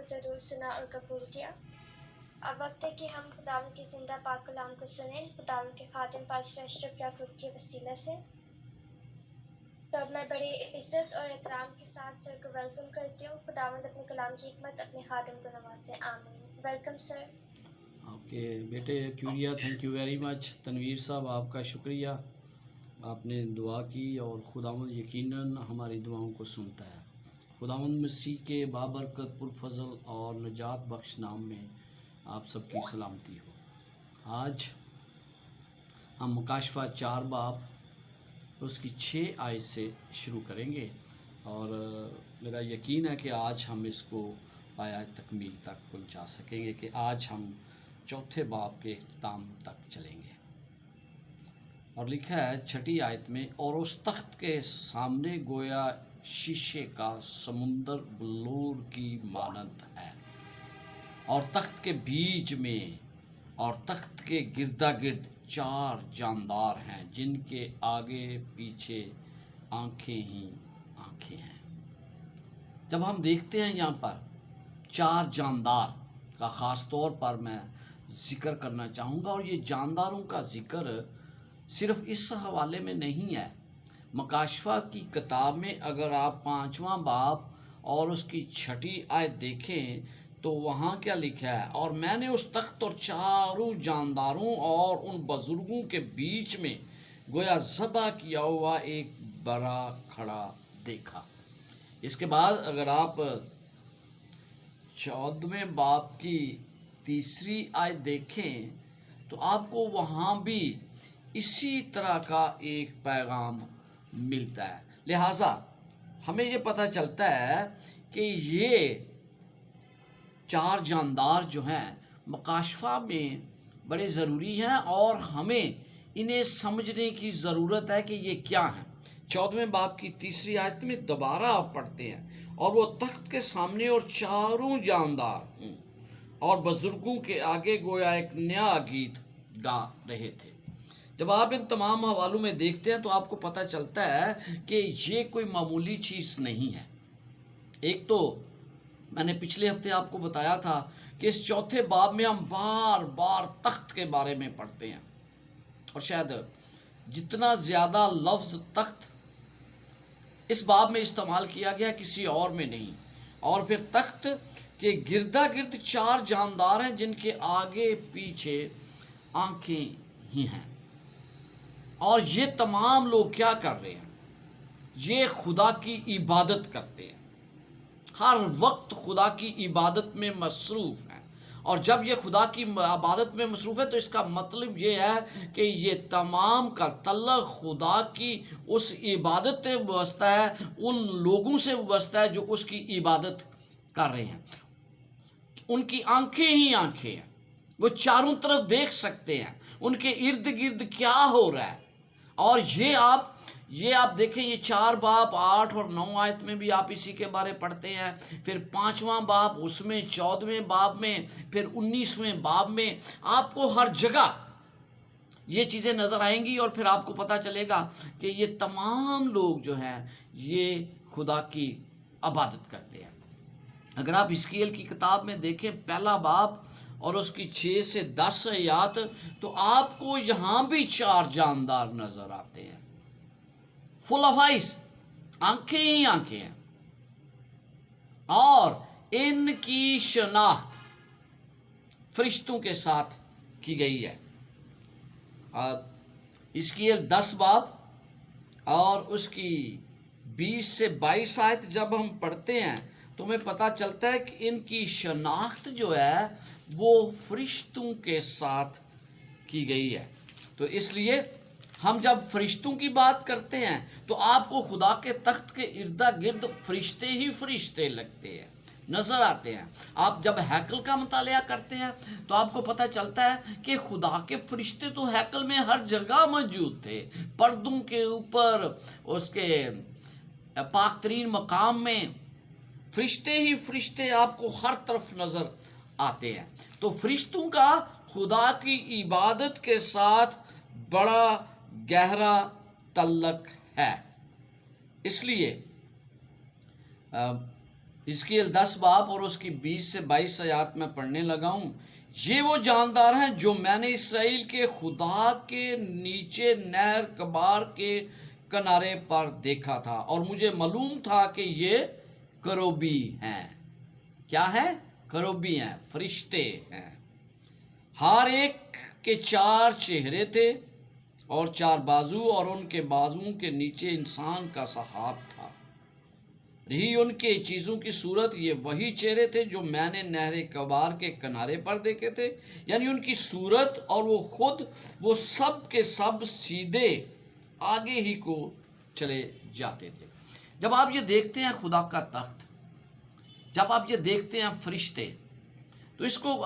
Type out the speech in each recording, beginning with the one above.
ضرور سنا اور قبول کیا۔ اب وقت ہے کہ ہم خداوند کے زندہ پاک کلام کو سنیں خداوند کے خادم پاسٹر اشرف یعقوب کے وسیلہ سے۔ تو اب میں بڑی عزت اور احترام کے ساتھ سر کو ویلکم کرتی ہوں۔ خداوند اپنے کلام کی حکمت اپنے خادم کو نوازے، آمین۔ Welcome sir. اوکے بیٹے کیوریا، thank you very much. Tanveer sahab آپ کا شکریہ، آپ نے دعا کی اور خداوند یقیناً ہماری دعاؤں کو سنتا ہے۔ خداوند مسیح کے بابرکت پرفضل اور نجات بخش نام میں آپ سب کی سلامتی ہو۔ آج ہم مکاشفہ 4 باب اس کی 6 آیت سے شروع کریں گے اور میرا یقین ہے کہ آج ہم اس کو پایہ تکمیل تک پہنچا سکیں گے کہ آج ہم 4 باب کے اختتام تک چلیں گے۔ اور لکھا ہے 6 آیت میں، اور اس تخت کے سامنے گویا شیشے کا سمندر بلور کی مانند ہے، اور تخت کے بیچ میں اور تخت کے گردا گرد 4 جاندار ہیں جن کے آگے پیچھے آنکھیں ہی آنکھیں ہیں۔ جب ہم دیکھتے ہیں یہاں پر 4 جاندار کا خاص طور پر میں ذکر کرنا چاہوں گا، اور یہ جانداروں کا ذکر صرف اس حوالے میں نہیں ہے۔ مکاشفہ کی کتاب میں اگر آپ 5واں باب اور اس کی 6 آیت دیکھیں تو وہاں کیا لکھا ہے، اور میں نے اس تخت اور 4 جانداروں اور ان بزرگوں کے بیچ میں گویا ذبح کیا ہوا ایک بڑا کھڑا دیکھا۔ اس کے بعد اگر آپ 14ویں باب کی 3 آیت دیکھیں تو آپ کو وہاں بھی اسی طرح کا ایک پیغام ملتا ہے۔ لہٰذا ہمیں یہ پتہ چلتا ہے کہ یہ 4 جاندار جو ہیں مکاشفہ میں بڑے ضروری ہیں اور ہمیں انہیں سمجھنے کی ضرورت ہے کہ یہ کیا ہیں۔ 14ویں باب کی 3 آیت میں دوبارہ آپ پڑھتے ہیں، اور وہ تخت کے سامنے اور 4 جاندار اور بزرگوں کے آگے گویا ایک نیا گیت گا رہے تھے۔ جب آپ ان تمام حوالوں میں دیکھتے ہیں تو آپ کو پتہ چلتا ہے کہ یہ کوئی معمولی چیز نہیں ہے۔ ایک تو میں نے پچھلے ہفتے آپ کو بتایا تھا کہ اس 4 باب میں ہم بار بار تخت کے بارے میں پڑھتے ہیں، اور شاید جتنا زیادہ لفظ تخت اس باب میں استعمال کیا گیا کسی اور میں نہیں۔ اور پھر تخت کے گردا گرد 4 جاندار ہیں جن کے آگے پیچھے آنکھیں ہی ہیں۔ اور یہ تمام لوگ کیا کر رہے ہیں؟ یہ خدا کی عبادت کرتے ہیں، ہر وقت خدا کی عبادت میں مصروف ہیں۔ اور جب یہ خدا کی عبادت میں مصروف ہے تو اس کا مطلب یہ ہے کہ یہ تمام کا تعلق خدا کی اس عبادت سے وابستہ ہے، ان لوگوں سے وابستہ ہے جو اس کی عبادت کر رہے ہیں۔ ان کی آنکھیں ہی آنکھیں ہیں، وہ چاروں طرف دیکھ سکتے ہیں ان کے ارد گرد کیا ہو رہا ہے۔ اور یہ آپ دیکھیں، یہ 4 باب 8 اور 9 آیت میں بھی آپ اسی کے بارے پڑھتے ہیں، پھر 5واں باب اس میں، 14ویں باب میں، پھر 19ویں باب میں آپ کو ہر جگہ یہ چیزیں نظر آئیں گی، اور پھر آپ کو پتہ چلے گا کہ یہ تمام لوگ جو ہیں یہ خدا کی عبادت کرتے ہیں۔ اگر آپ حزقیل کی کتاب میں دیکھیں 1 باب اور اس کی 6 سے 10 آیات تو آپ کو یہاں بھی 4 جاندار نظر آتے ہیں، فل آف آئیز، آنکھیں ہی آنکھیں ہیں، اور ان کی شناخت فرشتوں کے ساتھ کی گئی ہے۔ حزقیل 10 باب اور اس کی 20 سے 22 آیت جب ہم پڑھتے ہیں تو ہمیں پتہ چلتا ہے کہ ان کی شناخت جو ہے وہ فرشتوں کے ساتھ کی گئی ہے۔ تو اس لیے ہم جب فرشتوں کی بات کرتے ہیں تو آپ کو خدا کے تخت کے اردا گرد فرشتے ہی فرشتے لگتے ہیں، نظر آتے ہیں۔ آپ جب ہیکل کا مطالعہ کرتے ہیں تو آپ کو پتہ چلتا ہے کہ خدا کے فرشتے تو ہیکل میں ہر جگہ موجود تھے، پردوں کے اوپر، اس کے پاک ترین مقام میں فرشتے ہی فرشتے آپ کو ہر طرف نظر آتے ہیں۔ تو فرشتوں کا خدا کی عبادت کے ساتھ بڑا گہرا تعلق ہے۔ اس لیے حزقیل 10 باب اور اس کی 20 سے 22 آیات میں پڑھنے لگا ہوں. یہ وہ جاندار ہیں جو میں نے اسرائیل کے خدا کے نیچے نہر کبار کے کنارے پر دیکھا تھا، اور مجھے معلوم تھا کہ یہ کروبی ہیں. کیا ہے؟ کروبی ہیں، فرشتے ہیں. ہر ایک کے 4 چہرے تھے اور 4 بازو، اور ان کے بازوؤں کے نیچے انسان کا سا ہاتھ تھا. رہی ان کے چیزوں کی صورت، یہ وہی چہرے تھے جو میں نے نہر کبار کے کنارے پر دیکھے تھے. یعنی ان کی صورت اور وہ خود، وہ سب کے سب سیدھے آگے ہی کو چلے جاتے تھے. جب آپ یہ دیکھتے ہیں خدا کا تخت، جب آپ یہ دیکھتے ہیں فرشتے، تو اس کو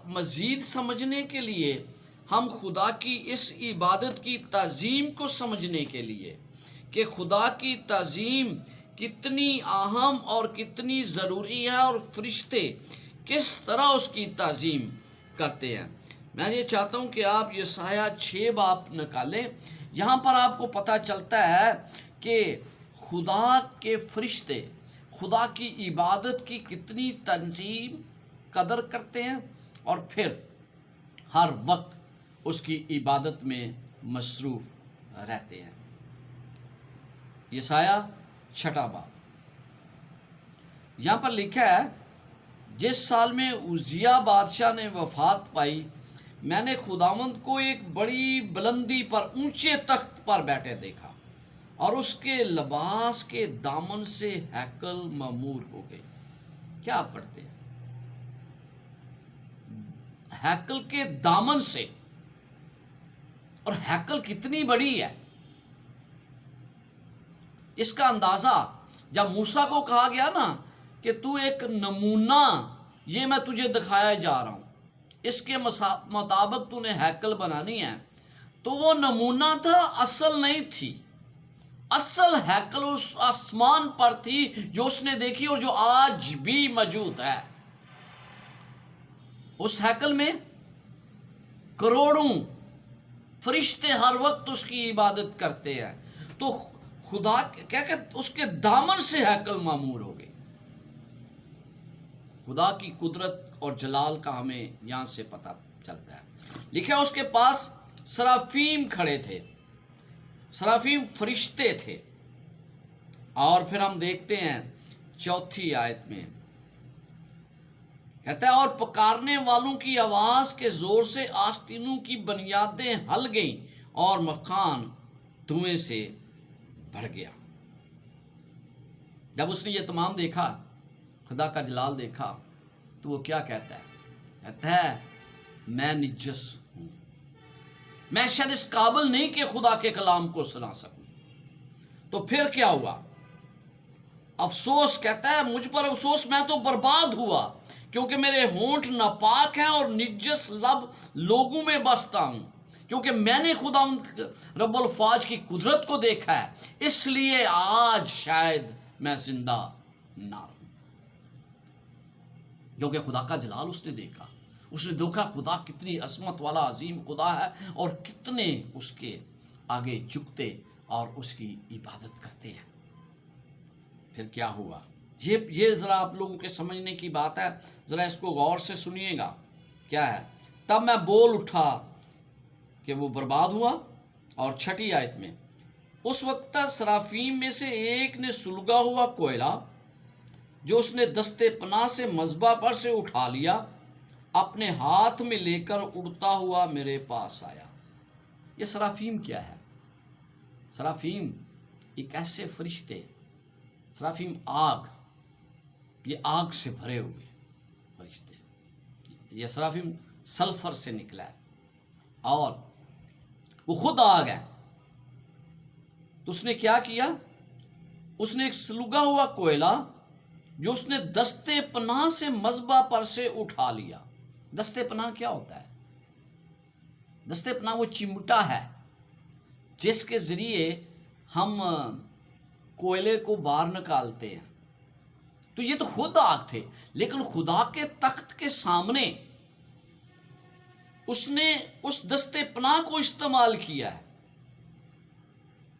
مزید سمجھنے کے لیے، ہم خدا کی اس عبادت کی تعظیم کو سمجھنے کے لیے کہ خدا کی تعظیم کتنی اہم اور کتنی ضروری ہے، اور فرشتے کس طرح اس کی تعظیم کرتے ہیں، میں یہ چاہتا ہوں کہ آپ یسایہ 6 باب نکالیں. یہاں پر آپ کو پتہ چلتا ہے کہ خدا کے فرشتے خدا کی عبادت کی کتنی تنظیم قدر کرتے ہیں، اور پھر ہر وقت اس کی عبادت میں مصروف رہتے ہیں. یسایہ 6 باب، یہاں پر لکھا ہے، جس سال میں عزیہ بادشاہ نے وفات پائی، میں نے خداوند کو ایک بڑی بلندی پر اونچے تخت پر بیٹھے دیکھا، اور اس کے لباس کے دامن سے ہیکل معمور ہو گئے. کیا آپ پڑھتے ہیں؟ ہیکل کے دامن سے. اور ہیکل کتنی بڑی ہے، اس کا اندازہ جب موسیٰ کو کہا گیا نا کہ تو ایک نمونہ یہ میں تجھے دکھایا جا رہا ہوں، اس کے مطابق تو نے ہیکل بنانی ہے، تو وہ نمونہ تھا، اصل نہیں تھی. اصل ہیکل اس آسمان پر تھی جو اس نے دیکھی اور جو آج بھی موجود ہے. اس ہیکل میں کروڑوں فرشتے ہر وقت اس کی عبادت کرتے ہیں. تو خدا کیا کہ اس کے دامن سے ہیکل معمور ہو گئی. خدا کی قدرت اور جلال کا ہمیں یہاں سے پتہ چلتا ہے. لکھا اس کے پاس سرافیم کھڑے تھے. سرافیم فرشتے تھے. اور پھر ہم دیکھتے ہیں 4 آیت میں کہتا ہے، اور پکارنے والوں کی آواز کے زور سے آستینوں کی بنیادیں ہل گئیں اور مکان دھوئیں سے بھر گیا. جب اس نے یہ تمام دیکھا، خدا کا جلال دیکھا، تو وہ کیا کہتا ہے؟ کہتا ہے، میں نجس ہوں، میں شاید اس قابل نہیں کہ خدا کے کلام کو سنا سکوں. تو پھر کیا ہوا؟ افسوس، کہتا ہے مجھ پر افسوس، میں تو برباد ہوا، کیونکہ میرے ہونٹ ناپاک ہیں اور نجس لب لوگوں میں بستا ہوں، کیونکہ میں نے خدا رب الفاظ کی قدرت کو دیکھا ہے، اس لیے آج شاید میں زندہ نہ رہوں. کیونکہ خدا کا جلال اس نے دیکھا، اس نے دیکھا خدا کتنی عظمت والا عظیم خدا ہے، اور کتنے اس کے آگے جھکتے اور اس کی عبادت کرتے ہیں. پھر کیا ہوا؟ یہ ذرا آپ لوگوں کے سمجھنے کی بات ہے، ذرا اس کو غور سے سنیے گا. کیا ہے؟ تب میں بول اٹھا کہ وہ برباد ہوا. اور 6 آیت میں، اس وقت سرافیم میں سے ایک نے سلگا ہوا کوئلہ جو اس نے دستے پناہ سے مذبح پر سے اٹھا لیا، اپنے ہاتھ میں لے کر اڑتا ہوا میرے پاس آیا. یہ سرافیم کیا ہے؟ سرافیم ایک ایسے فرشتے، سرافیم آگ، یہ آگ سے بھرے ہوئے فرشتے. یہ سرافیم سلفر سے نکلا ہے اور وہ خود آگ ہے. تو اس نے کیا کیا؟ اس نے ایک سلگا ہوا کوئلہ جو اس نے دستے پناہ سے مذبح پر سے اٹھا لیا. دستے پناہ کیا ہوتا ہے؟ دستے پناہ وہ چمٹا ہے جس کے ذریعے ہم کوئلے کو باہر نکالتے ہیں. تو یہ تو خود آگ تھے، لیکن خدا کے تخت کے سامنے اس نے اس دستے پناہ کو استعمال کیا ہے.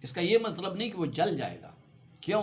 اس کا یہ مطلب نہیں کہ وہ جل جائے گا. کیوں؟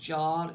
4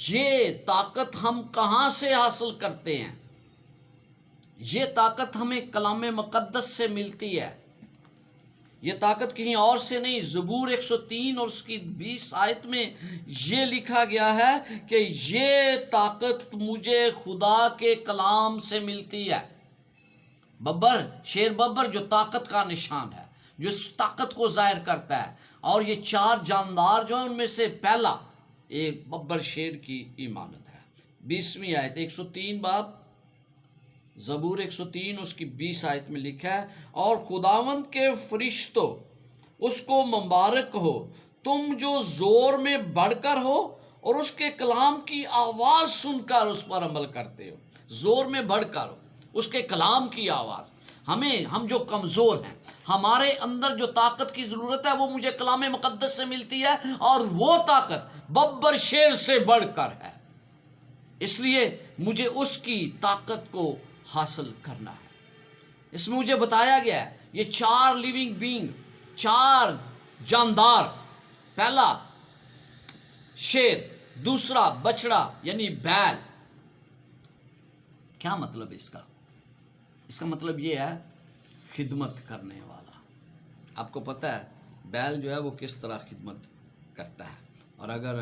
یہ طاقت ہم کہاں سے حاصل کرتے ہیں؟ یہ طاقت ہمیں کلام مقدس سے ملتی ہے، یہ طاقت کہیں اور سے نہیں۔ زبور 103 اور اس کی 20 آیت میں یہ لکھا گیا ہے کہ یہ طاقت مجھے خدا کے کلام سے ملتی ہے۔ ببر، شیر ببر جو طاقت کا نشان ہے، جو اس طاقت کو ظاہر کرتا ہے، اور یہ 4 جاندار جو ہیں ان میں سے پہلا ایک ببر شیر کی ایمانت ہے۔ 20ویں آیت 103 باب زبور 103 اس کی 20 آیت میں لکھا ہے، اور خداوند کے فرشتوں اس کو مبارک ہو، تم جو زور میں بڑھ کر ہو اور اس کے کلام کی آواز سن کر اس پر عمل کرتے ہو۔ زور میں بڑھ کر ہو، اس کے کلام کی آواز۔ ہم جو کمزور ہیں، ہمارے اندر جو طاقت کی ضرورت ہے وہ مجھے کلام مقدس سے ملتی ہے، اور وہ طاقت ببر شیر سے بڑھ کر ہے۔ اس لیے مجھے اس کی طاقت کو حاصل کرنا ہے۔ اس میں مجھے بتایا گیا ہے یہ 4 لیونگ بینگ، 4 جاندار، پہلا شیر، دوسرا بچڑا یعنی بیل۔ کیا مطلب اس کا؟ اس کا مطلب یہ ہے خدمت کرنے والا۔ آپ کو پتہ ہے بیل جو ہے وہ کس طرح خدمت کرتا ہے، اور اگر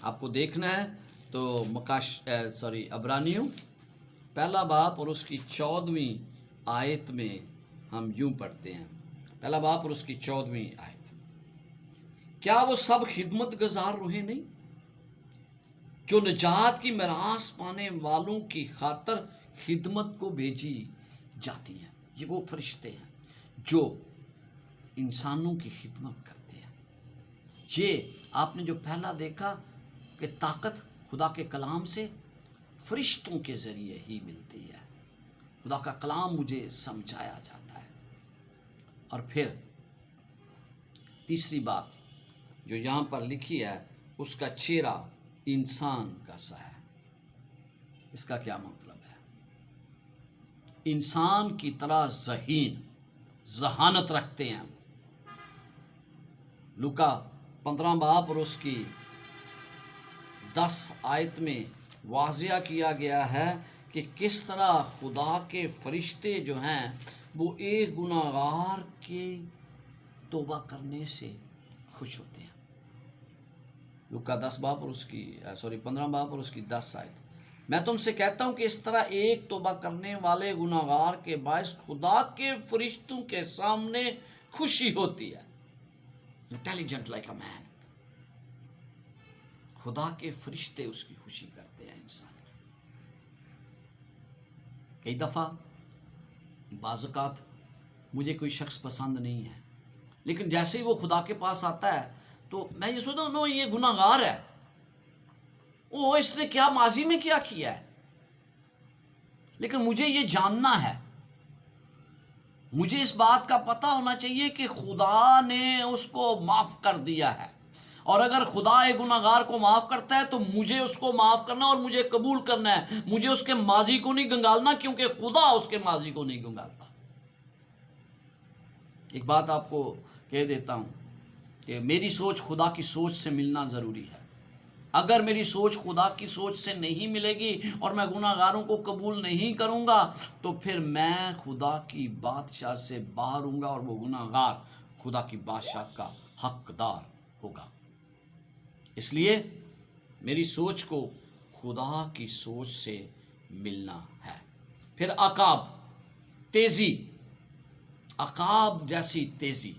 آپ کو دیکھنا ہے تو عبرانیوں پہلا باب اور اس کی 14ویں آیت میں ہم یوں پڑھتے ہیں، پہلا باب اور اس کی 14ویں آیت، کیا وہ سب خدمت گزار روحیں نہیں جو نجات کی میراث پانے والوں کی خاطر خدمت کو بھیجی جاتی ہیں؟ یہ وہ فرشتے ہیں جو انسانوں کی خدمت کرتے ہیں۔ یہ آپ نے جو پہلا دیکھا کہ طاقت خدا کے کلام سے فرشتوں کے ذریعے ہی ملتی ہے، خدا کا کلام مجھے سمجھایا جاتا ہے۔ اور پھر تیسری بات جو یہاں پر لکھی ہے، اس کا چہرہ انسان کا سا ہے۔ اس کا کیا مطلب ہے؟ انسان کی طرح ذہانت رکھتے ہیں۔ لوکا 15 باب اور اس کی 10 آیت میں واضح کیا گیا ہے کہ کس طرح خدا کے فرشتے جو ہیں وہ ایک گناہگار کے توبہ کرنے سے خوش ہوتے ہیں۔ لوکا 10 باب اور اس کی 15 باب اور اس کی 10 آیت، میں تم سے کہتا ہوں کہ اس طرح ایک توبہ کرنے والے گناہگار کے باعث خدا کے فرشتوں کے سامنے خوشی ہوتی ہے۔ انٹیلیجنٹ لائک اے مین، خدا کے فرشتے اس کی خوشی کرتے ہیں انسان کی۔ کئی دفعہ بعض اوقات مجھے کوئی شخص پسند نہیں ہے، لیکن جیسے ہی وہ خدا کے پاس آتا ہے تو میں یہ سوچتا ہوں یہ گناہگار ہے، اس نے کیا ماضی میں کیا ہے، لیکن مجھے یہ جاننا ہے، مجھے اس بات کا پتہ ہونا چاہیے کہ خدا نے اس کو معاف کر دیا ہے، اور اگر خدا ایک گناہگار کو معاف کرتا ہے تو مجھے اس کو معاف کرنا اور مجھے قبول کرنا ہے۔ مجھے اس کے ماضی کو نہیں گنگالنا، کیونکہ خدا اس کے ماضی کو نہیں گنگالتا۔ ایک بات آپ کو کہہ دیتا ہوں کہ میری سوچ خدا کی سوچ سے ملنا ضروری ہے۔ اگر میری سوچ خدا کی سوچ سے نہیں ملے گی اور میں گناہگاروں کو قبول نہیں کروں گا تو پھر میں خدا کی بادشاہ سے باہر ہوں گا، اور وہ گناہگار خدا کی بادشاہ کا حقدار ہوگا۔ اس لیے میری سوچ کو خدا کی سوچ سے ملنا ہے۔ پھر عقاب، تیزی، عقاب جیسی تیزی،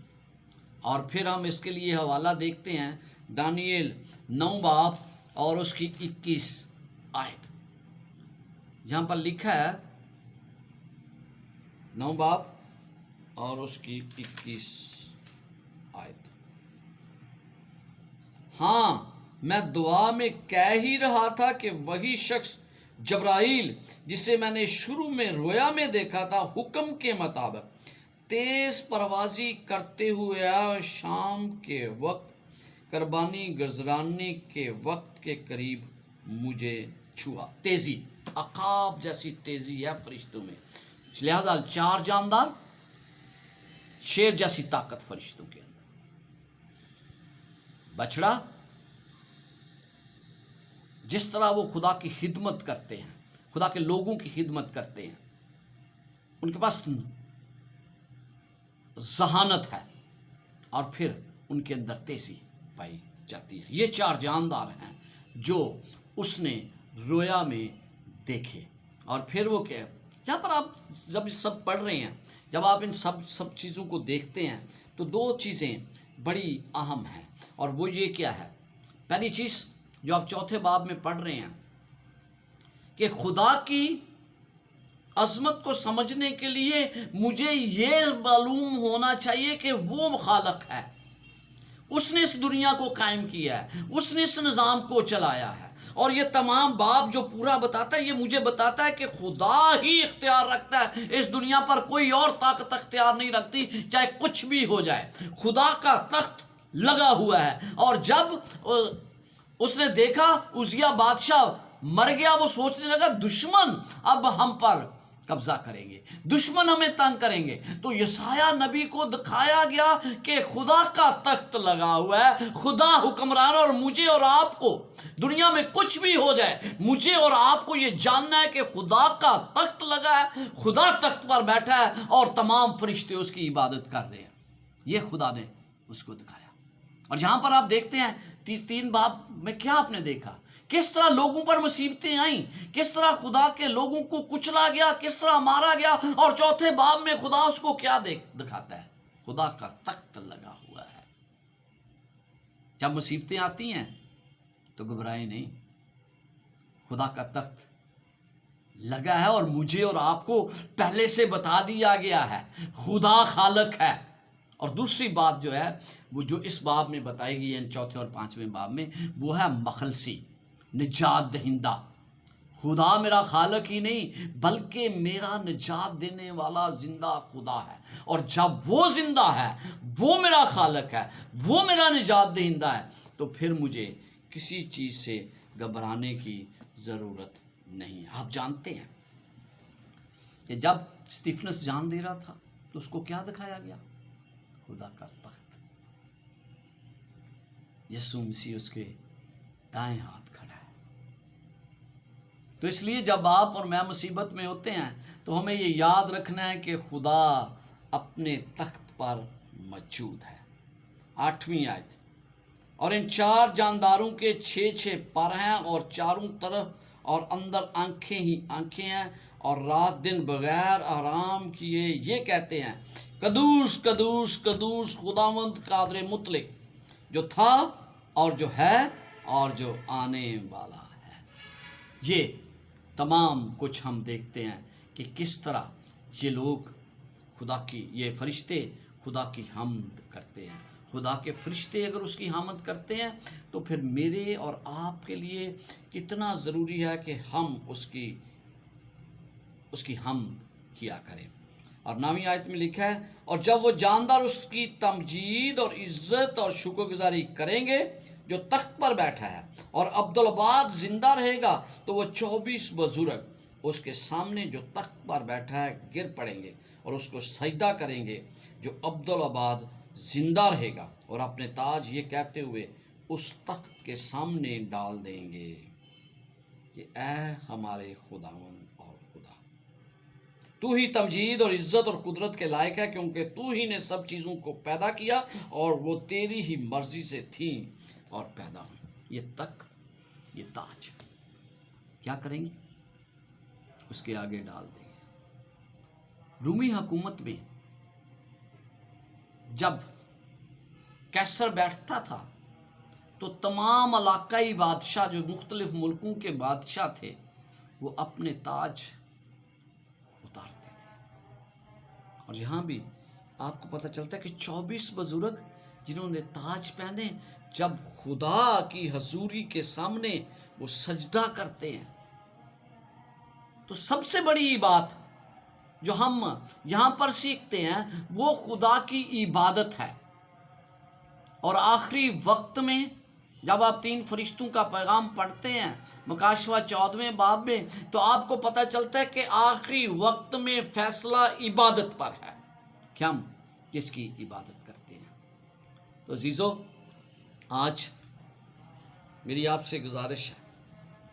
اور پھر ہم اس کے لیے حوالہ دیکھتے ہیں دانیل 9 باب اور اس کی 21 آیت۔ یہاں پر لکھا ہے 9 باب اور اس کی 21 آیت، ہاں میں دعا میں کہہ ہی رہا تھا کہ وہی شخص جبرائیل جسے میں نے شروع میں رویا میں دیکھا تھا، حکم کے مطابق تیز پروازی کرتے ہوئے شام کے وقت قربانی گزرانے کے وقت کے قریب مجھے چھوا۔ تیزی، عقاب جیسی تیزی ہے فرشتوں میں، لہذا 4 جاندار، شیر جیسی طاقت فرشتوں کے اندر، بچڑا جس طرح وہ خدا کی خدمت کرتے ہیں، خدا کے لوگوں کی خدمت کرتے ہیں، ان کے پاس ذہانت ہے اور پھر ان کے اندر تیزی پائی جاتی ہے۔ یہ 4 جاندار ہیں جو اس نے رویا میں دیکھے۔ اور پھر وہ کیا، جہاں پر آپ جب یہ سب پڑھ رہے ہیں، جب آپ ان سب چیزوں کو دیکھتے ہیں تو 2 چیزیں بڑی اہم ہیں، اور وہ یہ کیا ہے؟ پہلی چیز جو آپ 4 باب میں پڑھ رہے ہیں کہ خدا کی عظمت کو سمجھنے کے لیے مجھے یہ معلوم ہونا چاہیے کہ وہ خالق ہے، اس نے اس دنیا کو قائم کیا ہے، اس نے اس نظام کو چلایا ہے۔ اور یہ تمام باب جو پورا بتاتا ہے، یہ مجھے بتاتا ہے کہ خدا ہی اختیار رکھتا ہے، اس دنیا پر کوئی اور طاقت اختیار نہیں رکھتی، چاہے کچھ بھی ہو جائے۔ خدا کا تخت لگا ہوا ہے۔ اور جب اس نے دیکھا عزیہ بادشاہ مر گیا، وہ سوچنے لگا دشمن اب ہم پر قبضہ کریں گے، دشمن ہمیں تنگ کریں گے۔ تو یسایہ نبی کو دکھایا گیا کہ خدا کا تخت لگا ہوا ہے، خدا حکمران، اور مجھے اور آپ کو دنیا میں کچھ بھی ہو جائے، مجھے اور آپ کو یہ جاننا ہے کہ خدا کا تخت لگا ہے، خدا تخت پر بیٹھا ہے اور تمام فرشتے اس کی عبادت کر رہے ہیں۔ یہ خدا نے اس کو دکھایا۔ اور یہاں پر آپ دیکھتے ہیں 3 باب میں کیا آپ نے دیکھا، کس طرح لوگوں پر مصیبتیں آئیں، کس طرح خدا کے لوگوں کو کچلا گیا، کس طرح مارا گیا۔ اور 4 باب میں خدا اس کو کیا دکھاتا ہے؟ خدا کا تخت لگا ہوا ہے۔ جب مصیبتیں آتی ہیں تو گھبرائیں نہیں، خدا کا تخت لگا ہے، اور مجھے اور آپ کو پہلے سے بتا دیا گیا ہے، خدا خالق ہے۔ اور دوسری بات جو ہے وہ جو اس باب میں بتائی گئی ہے، 4 اور 5 باب میں، وہ ہے مخلصی، نجات دہندہ۔ خدا میرا خالق ہی نہیں بلکہ میرا نجات دینے والا زندہ خدا ہے، اور جب وہ زندہ ہے، وہ میرا خالق ہے، وہ میرا نجات دہندہ ہے، تو پھر مجھے کسی چیز سے گھبرانے کی ضرورت نہیں۔ آپ جانتے ہیں کہ جب اسطیفنس جان دے رہا تھا تو اس کو کیا دکھایا گیا؟ خدا کا تخت۔ یسوع مسیح اس کے دائیں ہاتھ کھڑا ہے۔ تو اس لیے جب آپ اور میں مصیبت میں ہوتے ہیں تو ہمیں یہ یاد رکھنا ہے کہ خدا اپنے تخت پر موجود ہے۔ 8ویں آیت، اور ان 4 جانداروں کے 6 پر ہیں، اور چاروں طرف اور اندر آنکھیں ہی آنکھیں ہیں، اور رات دن بغیر آرام کیے یہ کہتے ہیں، قدوس قدوس قدوس خداوند قادر مطلق، جو تھا اور جو ہے اور جو آنے والا ہے۔ یہ تمام کچھ ہم دیکھتے ہیں کہ کس طرح یہ لوگ خدا کی، یہ فرشتے خدا کی حمد کرتے ہیں۔ خدا کے فرشتے اگر اس کی حمد کرتے ہیں تو پھر میرے اور آپ کے لیے کتنا ضروری ہے کہ ہم اس کی حمد کیا کریں۔ اور 9ویں آیت میں لکھا ہے، اور جب وہ جاندار اس کی تمجید اور عزت اور شکر گزاری کریں گے جو تخت پر بیٹھا ہے، اور عبدالآباد زندہ رہے گا، تو وہ 24 بزرگ اس کے سامنے جو تخت پر بیٹھا ہے گر پڑیں گے اور اس کو سجدہ کریں گے جو عبدالآباد زندہ رہے گا، اور اپنے تاج یہ کہتے ہوئے اس تخت کے سامنے ڈال دیں گے کہ اے ہمارے خداوند اور خدا، تو ہی تمجید اور عزت اور قدرت کے لائق ہے، کیونکہ تو ہی نے سب چیزوں کو پیدا کیا اور وہ تیری ہی مرضی سے تھیں اور پیدا ہوئی۔ یہ تخت، یہ تاج کیا کریں گے؟ اس کے آگے ڈال دیں گے۔ رومی حکومت میں جب کیسر بیٹھتا تھا تو تمام علاقائی بادشاہ جو مختلف ملکوں کے بادشاہ تھے وہ اپنے تاج اتارتے تھے۔ اور یہاں بھی آپ کو پتہ چلتا ہے کہ 24 بزرگ جنہوں نے تاج پہنے، جب خدا کی حضوری کے سامنے وہ سجدہ کرتے ہیں تو سب سے بڑی بات جو ہم یہاں پر سیکھتے ہیں وہ خدا کی عبادت ہے۔ اور آخری وقت میں جب آپ 3 فرشتوں کا پیغام پڑھتے ہیں مکاشفہ 14 باب میں، تو آپ کو پتہ چلتا ہے کہ آخری وقت میں فیصلہ عبادت پر ہے کہ ہم کس کی عبادت کرتے ہیں۔ تو عزیزو، آج میری آپ سے گزارش ہے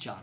4